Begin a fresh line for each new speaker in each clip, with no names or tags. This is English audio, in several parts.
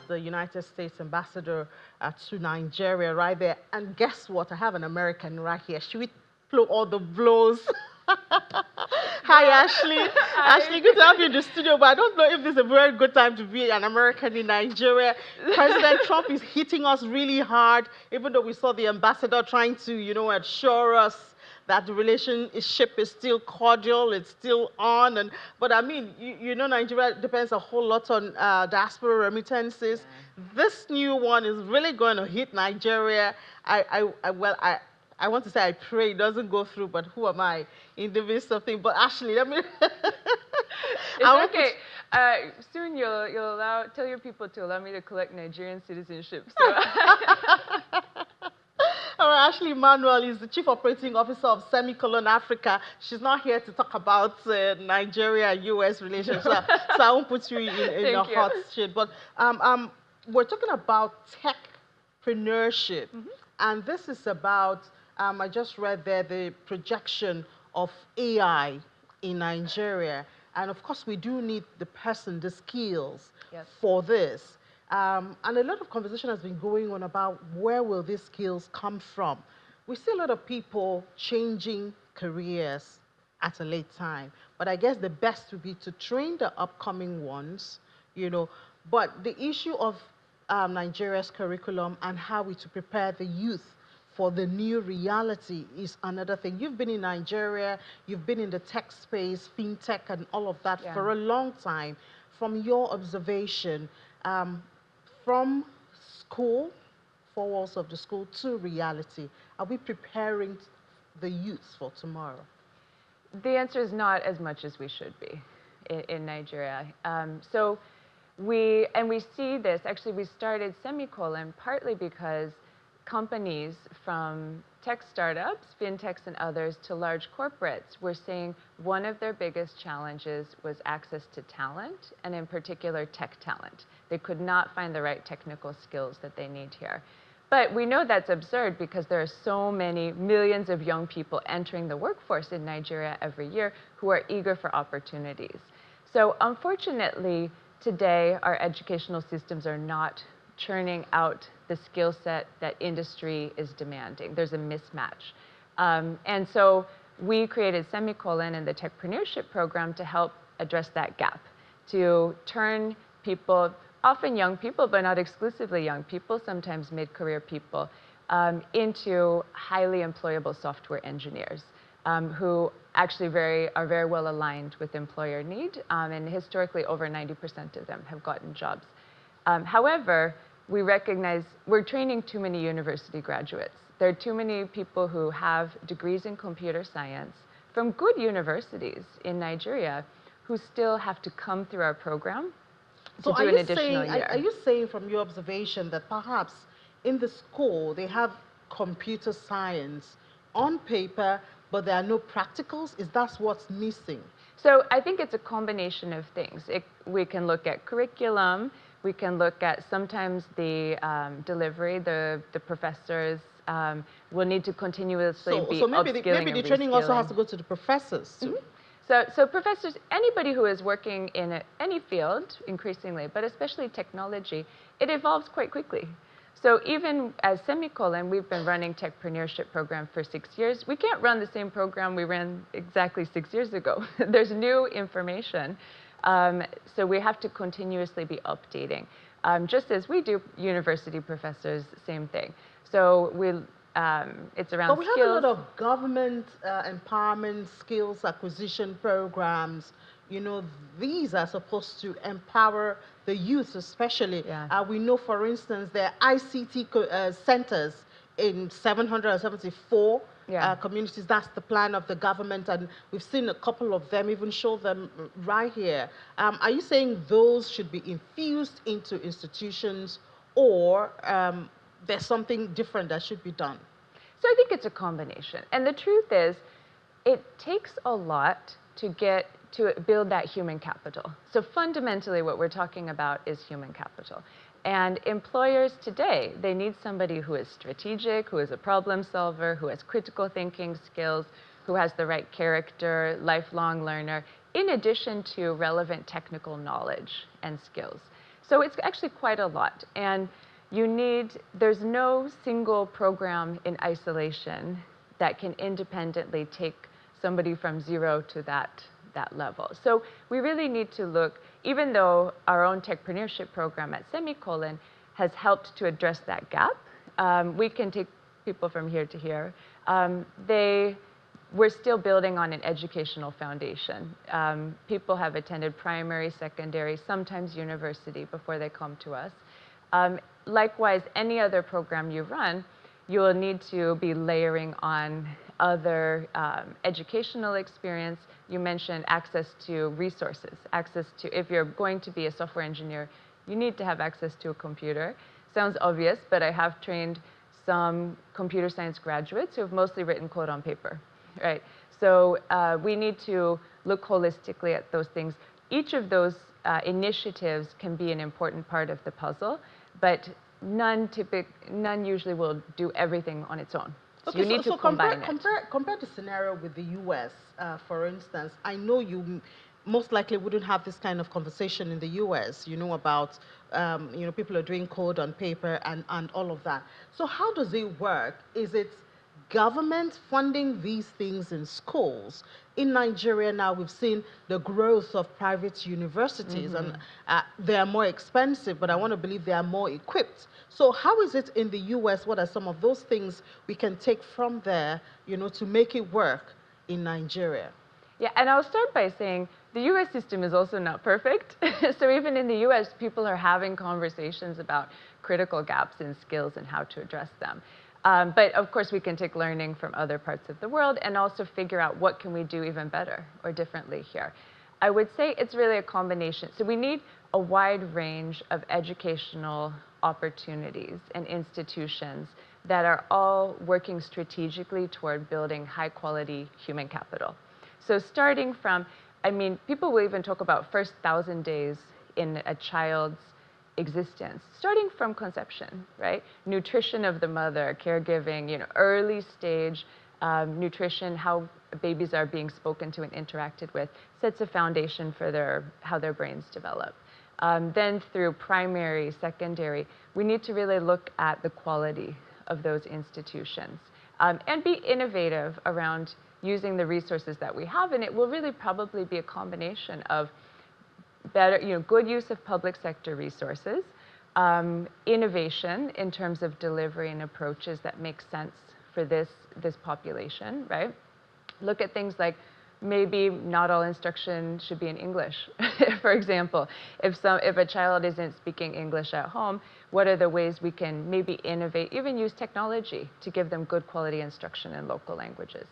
the United States ambassador to Nigeria right there. And guess what? I have an American right here. Should we blow all the blows? Hi, Ashley.
Hi.
Ashley, good to have you in the studio, but I don't know if this is a very good time to be an American in Nigeria. President Trump is hitting us really hard, even though we saw the ambassador trying to, assure us that the relationship is still cordial, it's still on. But I mean, Nigeria depends a whole lot on diaspora remittances. Yeah. This new one is really going to hit Nigeria. I want to say I pray it doesn't go through, but who am I in the midst of things? But Ashley, let me...
It's okay. Soon you'll tell your people to allow me to collect Nigerian citizenship. So.
All right, Ashley Manuel is the Chief Operating Officer of Semicolon Africa. She's not here to talk about Nigeria and U.S. relations, so I won't put you in a hot shit. But we're talking about techpreneurship, and this is about, I just read there, the projection of AI in Nigeria. And of course, we do need the person, the skills for this. And a lot of conversation has been going on about where will these skills come from. We see a lot of people changing careers at a late time. But I guess the best would be to train the upcoming ones, But the issue of Nigeria's curriculum and how we to prepare the youth for the new reality is another thing. You've been in Nigeria, you've been in the tech space, fintech and all of that for a long time. From your observation, from school, 4 walls of the school, to reality, are we preparing the youth for tomorrow?
The answer is not as much as we should be in Nigeria. We see this, actually we started Semicolon partly because companies from tech startups, fintechs and others, to large corporates were seeing one of their biggest challenges was access to talent, and in particular tech talent. They could not find the right technical skills that they need here. But we know that's absurd because there are so many millions of young people entering the workforce in Nigeria every year who are eager for opportunities. So unfortunately, today our educational systems are not churning out the skill set that industry is demanding. There's a mismatch. And so we created Semicolon and the techpreneurship program to help address that gap, to turn people, often young people, but not exclusively young people, sometimes mid-career people, into highly employable software engineers who actually are very well aligned with employer need, and historically over 90% of them have gotten jobs. However, we recognize we're training too many university graduates. There are too many people who have degrees in computer science from good universities in Nigeria who still have to come through our program to do an additional year.
Are you saying from your observation that perhaps in the school they have computer science on paper, but there are no practicals? Is that what's missing?
So I think it's a combination of things. We can look at curriculum. We can look at sometimes the delivery. The professors will need to continuously be upskilling
maybe the training also has to go to the professors too.
So professors, anybody who is working in any field, increasingly, but especially technology, it evolves quite quickly. So even as Semicolon, we've been running techpreneurship program for 6 years. We can't run the same program we ran exactly 6 years ago. There's new information. So we have to continuously be updating. Just as we do, university professors, same thing. So it's around skills.
But we have a lot of government empowerment, skills acquisition programs. These are supposed to empower the youth especially. We know, for instance, there are ICT centers in 774 communities. That's the plan of the government, and we've seen a couple of them, even show them right here. Are you saying those should be infused into institutions, or there's something different that should be done?
So I think it's a combination. And the truth is, it takes a lot to build that human capital. So fundamentally, what we're talking about is human capital. And employers today, they need somebody who is strategic, who is a problem solver, who has critical thinking skills, who has the right character, lifelong learner, in addition to relevant technical knowledge and skills. So it's actually quite a lot. And there's no single program in isolation that can independently take somebody from zero to that level. So we really need to look, even though our own techpreneurship program at Semicolon has helped to address that gap, we can take people from here to here. We're still building on an educational foundation. People have attended primary, secondary, sometimes university before they come to us. Likewise, any other program you run, you will need to be layering on other educational experience. You mentioned access to resources, if you're going to be a software engineer, you need to have access to a computer. Sounds obvious, but I have trained some computer science graduates who have mostly written code on paper, right? So we need to look holistically at those things. Each of those initiatives can be an important part of the puzzle, but none usually will do everything on its own. So
okay,
you need to combine it.
Compare the scenario with the US, for instance. I know you most likely wouldn't have this kind of conversation in the US, about, people are doing code on paper and all of that. So how does it work? Is it government funding these things in schools? In Nigeria now, we've seen the growth of private universities, and they are more expensive, but I want to believe they are more equipped. So how is it in the US? What are some of those things we can take from there, to make it work in Nigeria?
Yeah, and I'll start by saying the US system is also not perfect. So even in the US, people are having conversations about critical gaps in skills and how to address them. But of course, we can take learning from other parts of the world and also figure out what can we do even better or differently here. I would say it's really a combination. So we need a wide range of educational opportunities and institutions that are all working strategically toward building high quality human capital. So starting from, people will even talk about first 1,000 days in a child's existence, starting from conception, right? Nutrition of the mother, caregiving, early stage nutrition, how babies are being spoken to and interacted with, sets a foundation for how their brains develop. Then through primary, secondary, we need to really look at the quality of those institutions and be innovative around using the resources that we have, and it will really probably be a combination of better, good use of public sector resources, innovation in terms of delivery and approaches that make sense for this population, right? Look at things like maybe not all instruction should be in English. For example, if a child isn't speaking English at home, what are the ways we can maybe innovate, even use technology to give them good quality instruction in local languages?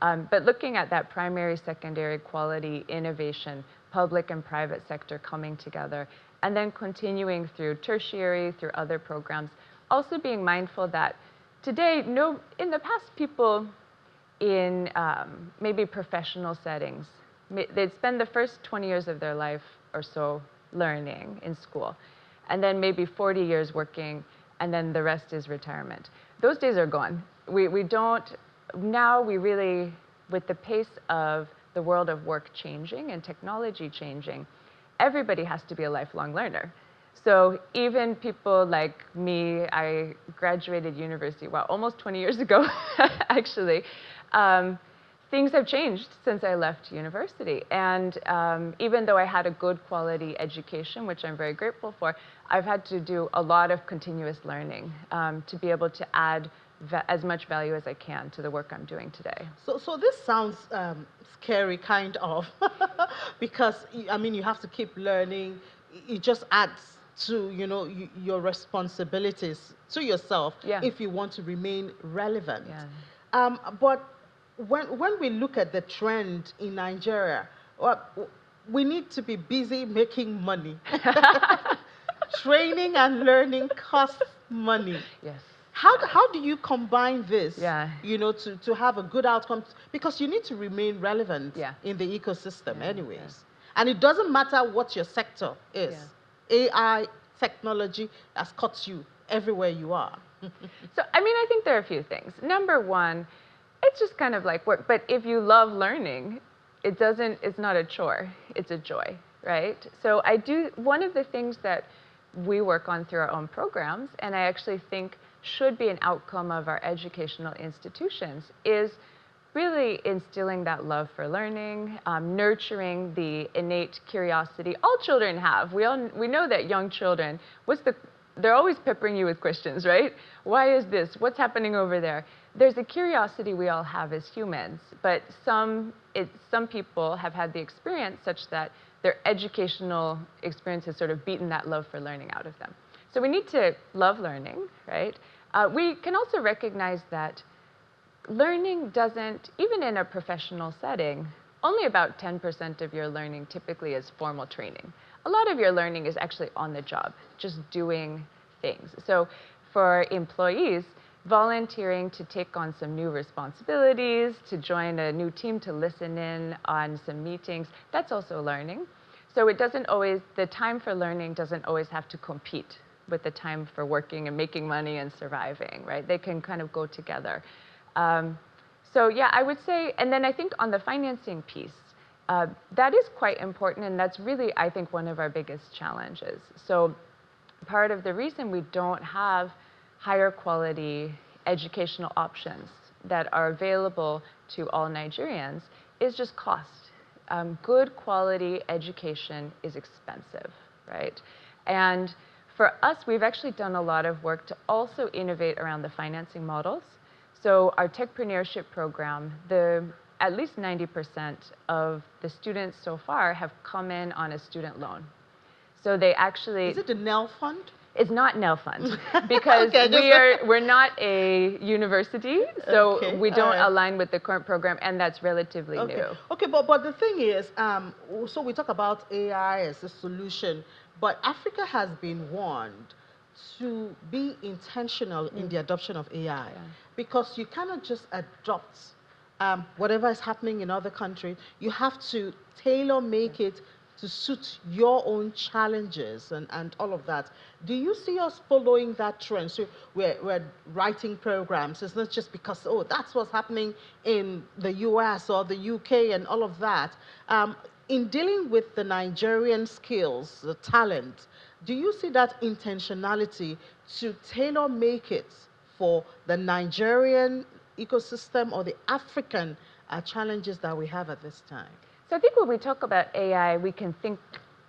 But looking at that primary, secondary quality innovation, public and private sector coming together, and then continuing through tertiary, through other programs, also being mindful that today, in the past, people in maybe professional settings, they'd spend the first 20 years of their life or so learning in school, and then maybe 40 years working, and then the rest is retirement. Those days are gone. Now we really, with the pace of the world of work changing and technology changing, everybody has to be a lifelong learner. So even people like me, I graduated university, almost 20 years ago, actually. Things have changed since I left university. And even though I had a good quality education, which I'm very grateful for, I've had to do a lot of continuous learning to be able to add as much value as I can to the work I'm doing today.
So this sounds scary, kind of, because you have to keep learning. It just adds to your responsibilities to yourself if you want to remain relevant. Yeah. But when we look at the trend in Nigeria, we need to be busy making money. Training and learning costs money.
Yes.
How do you combine this,
Yeah.
to have a good outcome? Because you need to remain relevant in the ecosystem anyways. Yeah. And it doesn't matter what your sector is. Yeah. AI, technology has caught you everywhere you are.
So, I think there are a few things. Number one, it's just kind of like work. But if you love learning, it's not a chore, it's a joy, right? So one of the things that we work on through our own programs, and I actually think should be an outcome of our educational institutions, is really instilling that love for learning, nurturing the innate curiosity all children have. We know that young children, they're always peppering you with questions, right? Why is this? What's happening over there? There's a curiosity we all have as humans, but some people have had the experience such that their educational experience has sort of beaten that love for learning out of them. So we need to love learning, right? We can also recognize that learning doesn't, even in a professional setting, only about 10% of your learning typically is formal training. A lot of your learning is actually on the job, just doing things. So for employees, volunteering to take on some new responsibilities, to join a new team, to listen in on some meetings, that's also learning. So it doesn't always, the time for learning doesn't always have to compete with the time for working and making money and surviving, right? They can kind of go together. So yeah, I would say, and then I think on the financing piece, that is quite important, and that's really, I think, one of our biggest challenges. So part of the reason we don't have higher quality educational options that are available to all Nigerians is just cost. Good quality education is expensive, right? And for us, we've actually done a lot of work to also innovate around the financing models. So our techpreneurship program, at least 90% of the students so far have come in on a student loan. So they actually...
Is it the NEL fund?
It's not NEL fund, because we're not a university, so we don't align with the current program, and that's relatively new.
Okay, but the thing is, so we talk about AI as a solution, but Africa has been warned to be intentional in the adoption of AI, because you cannot just adopt whatever is happening in other countries. You have to tailor-make it to suit your own challenges and all of that. Do you see us following that trend? So we're writing programs. It's not just because, oh, that's what's happening in the US or the UK and all of that. In dealing with the Nigerian skills, the talent, do you see that intentionality to tailor-make it for the Nigerian ecosystem or the African challenges that we have at this time?
So I think when we talk about AI, we can think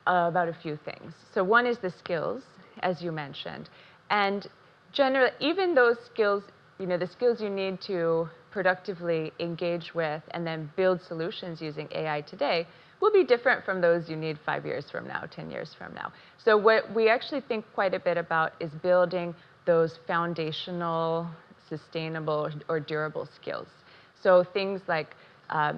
about a few things. So one is the skills, as you mentioned. And generally, even those skills, the skills you need to productively engage with and then build solutions using AI today will be different from those you need 5 years from now, 10 years from now. So what we actually think quite a bit about is building those foundational, sustainable, or durable skills. So things like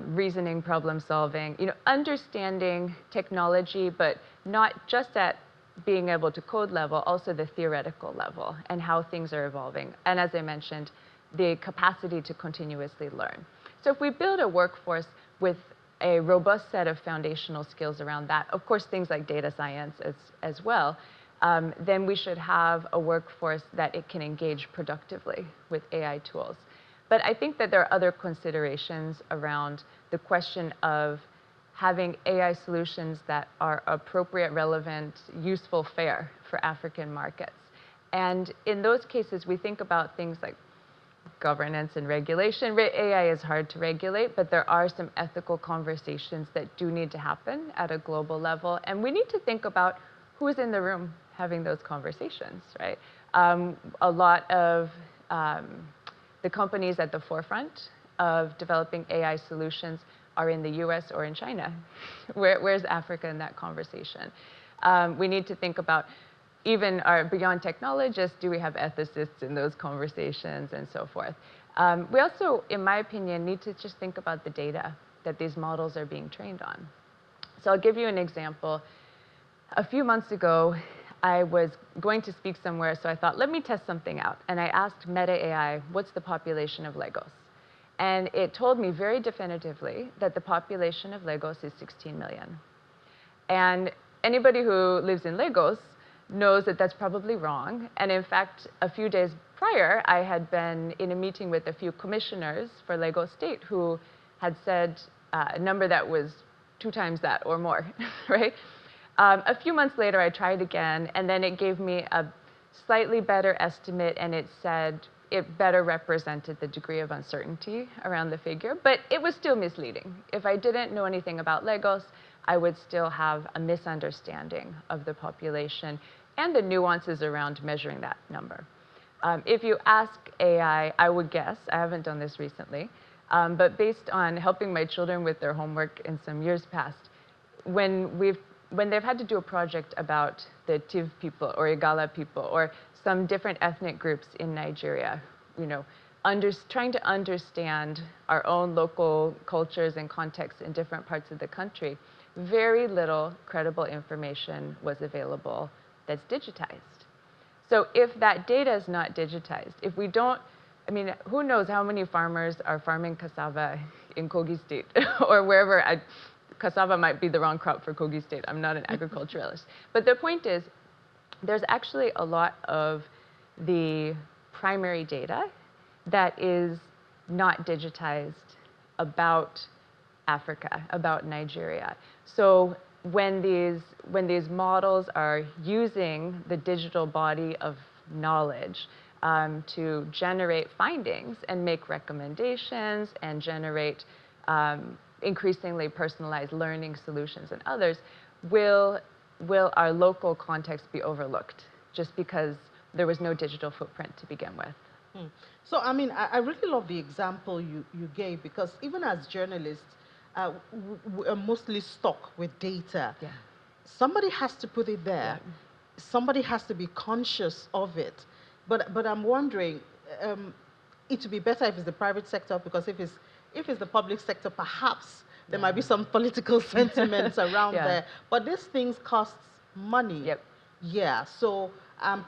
reasoning, problem solving, understanding technology, but not just at being able to code level, also the theoretical level and how things are evolving. And as I mentioned, the capacity to continuously learn. So if we build a workforce with a robust set of foundational skills around that, of course things like data science as well, then we should have a workforce that it can engage productively with AI tools. But I think that there are other considerations around the question of having AI solutions that are appropriate, relevant, useful, fair for African markets. And in those cases, we think about things like governance and regulation. AI is hard to regulate, but there are some ethical conversations that do need to happen at a global level. And we need to think about who's in the room having those conversations, right? A lot of the companies at the forefront of developing AI solutions are in the US or in China. Where's Africa in that conversation? We need to think about even beyond technologists, do we have ethicists in those conversations and so forth? We also, in my opinion, need to just think about the data that these models are being trained on. So I'll give you an example. A few months ago, I was going to speak somewhere, so I thought, let me test something out. And I asked Meta AI, what's the population of Lagos? And it told me very definitively that the population of Lagos is 16 million. And anybody who lives in Lagos knows that that's probably wrong. And in fact, a few days prior, I had been in a meeting with a few commissioners for Lagos State who had said a number that was 2 times that or more, right? A few months later, I tried again, and then it gave me a slightly better estimate, and it said it better represented the degree of uncertainty around the figure, but it was still misleading. If I didn't know anything about Lagos, I would still have a misunderstanding of the population and the nuances around measuring that number. If you ask AI, I would guess, I haven't done this recently, but based on helping my children with their homework in some years past, when they've had to do a project about the Tiv people or Igala people or some different ethnic groups in Nigeria, trying to understand our own local cultures and contexts in different parts of the country, very little credible information was available that's digitized. So if that data is not digitized, if we don't, who knows how many farmers are farming cassava in Kogi State or wherever. Cassava might be the wrong crop for Kogi State. I'm not an agriculturalist. But the point is, there's actually a lot of the primary data that is not digitized about Africa, about Nigeria. So when these models are using the digital body of knowledge to generate findings and make recommendations and generate increasingly personalized learning solutions and others, will our local context be overlooked just because there was no digital footprint to begin with?
So, I really love the example you gave, because even as journalists, we are mostly stuck with data.
Yeah.
Somebody has to put it there. Yeah. Somebody has to be conscious of it. But I'm wondering, it would be better if it's the private sector, because if it's the public sector, perhaps there might be some political sentiments around there. But these things cost money.
Yep.
Yeah. So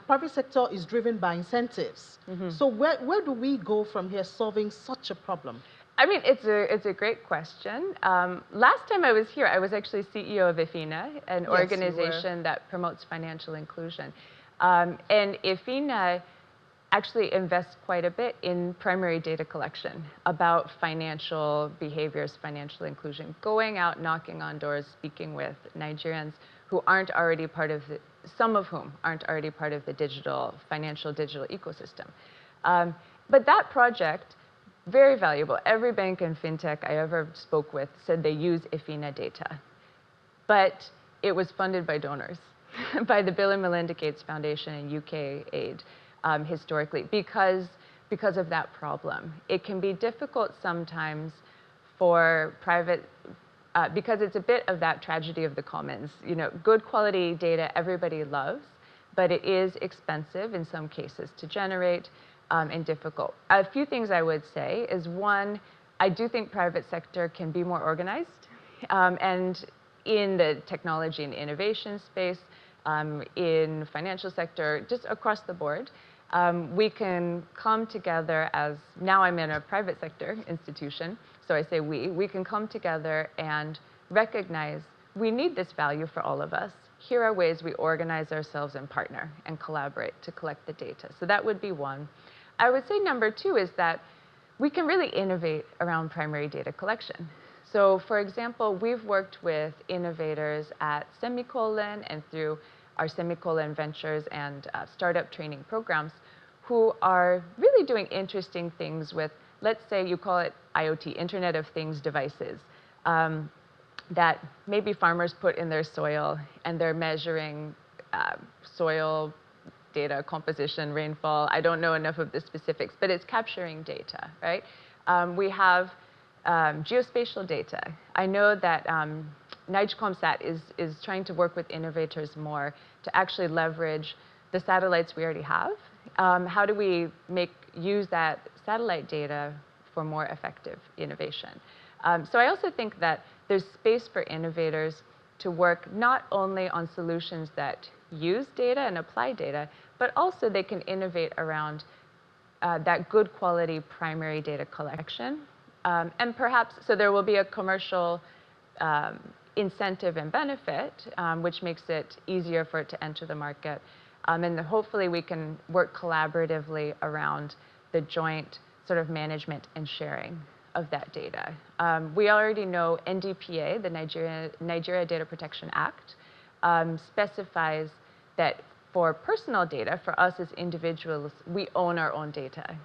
private sector is driven by incentives. So where do we go from here solving such a problem?
It's a great question. Last time I was here, I was actually CEO of IFINA, an organization that promotes financial inclusion. And IFINA actually invests quite a bit in primary data collection about financial behaviors, financial inclusion, going out, knocking on doors, speaking with Nigerians who aren't already part of some of whom aren't already part of the financial digital ecosystem. But that project, very valuable. Every bank and fintech I ever spoke with said they use IFINA data. But it was funded by donors, by the Bill and Melinda Gates Foundation and UK aid historically, because of that problem. It can be difficult sometimes for private, because it's a bit of that tragedy of the commons. Good quality data everybody loves, but it is expensive in some cases to generate. And difficult. A few things I would say is, one, I do think private sector can be more organized. And in the technology and innovation space, in financial sector, just across the board, we can come together as, now I'm in a private sector institution, so I say we can come together and recognize we need this value for all of us. Here are ways we organize ourselves and partner and collaborate to collect the data. So that would be one. I would say number two is that we can really innovate around primary data collection. So for example, we've worked with innovators at Semicolon and through our Semicolon Ventures and startup training programs who are really doing interesting things with, let's say you call it IoT, Internet of Things devices, that maybe farmers put in their soil, and they're measuring soil data, composition, rainfall. I don't know enough of the specifics, but it's capturing data, right? We have geospatial data. I know that NIGECOMSAT is trying to work with innovators more to actually leverage the satellites we already have. How do we use that satellite data for more effective innovation? So I also think that there's space for innovators to work not only on solutions that use data and apply data, but also they can innovate around that good quality primary data collection. And perhaps, so there will be a commercial incentive and benefit, which makes it easier for it to enter the market. And hopefully we can work collaboratively around the joint sort of management and sharing of that data. We already know NDPA, the Nigeria Data Protection Act, specifies that for personal data, for us as individuals, we own our own data.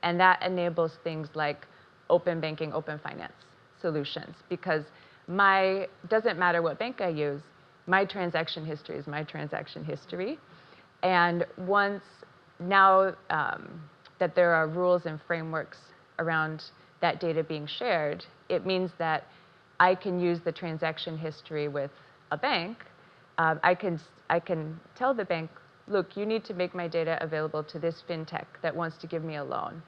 And that enables things like open banking, open finance solutions, because doesn't matter what bank I use, my transaction history is my transaction history. And now that there are rules and frameworks around that data being shared, it means that I can use the transaction history with a bank. I can tell the bank, look, you need to make my data available to this fintech that wants to give me a loan.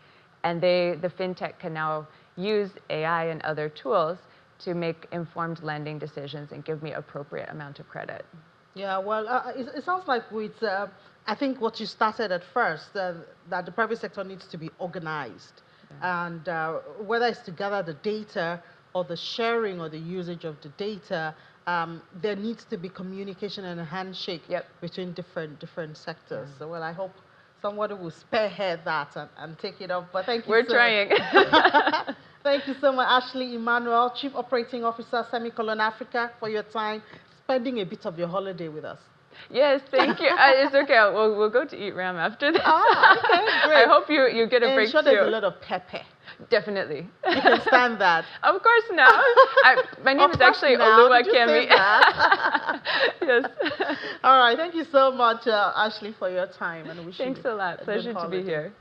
And the fintech can now use AI and other tools to make informed lending decisions and give me appropriate amount of credit.
Yeah, well, it sounds like I think what you started at first, that the private sector needs to be organized. Yeah. And whether it's to gather the data or the sharing or the usage of the data, there needs to be communication and a handshake between different sectors. So, well, I hope somebody will spearhead that and take it up. But thank you.
We're trying.
Thank you so much, Ashley Emmanuel, Chief Operating Officer, Africa, for your time, spending a bit of your holiday with us.
Yes, thank you. It's okay. We'll go to eat ram after this.
Ah, okay, great.
I hope you get a break too.
There's a lot of pepper.
Definitely.
You can stand that.
Of course not. My name is actually Oluwakemi. Yes.
All right. Thank you so much, Ashley, for your time. And
Thanks a lot. Pleasure to be here.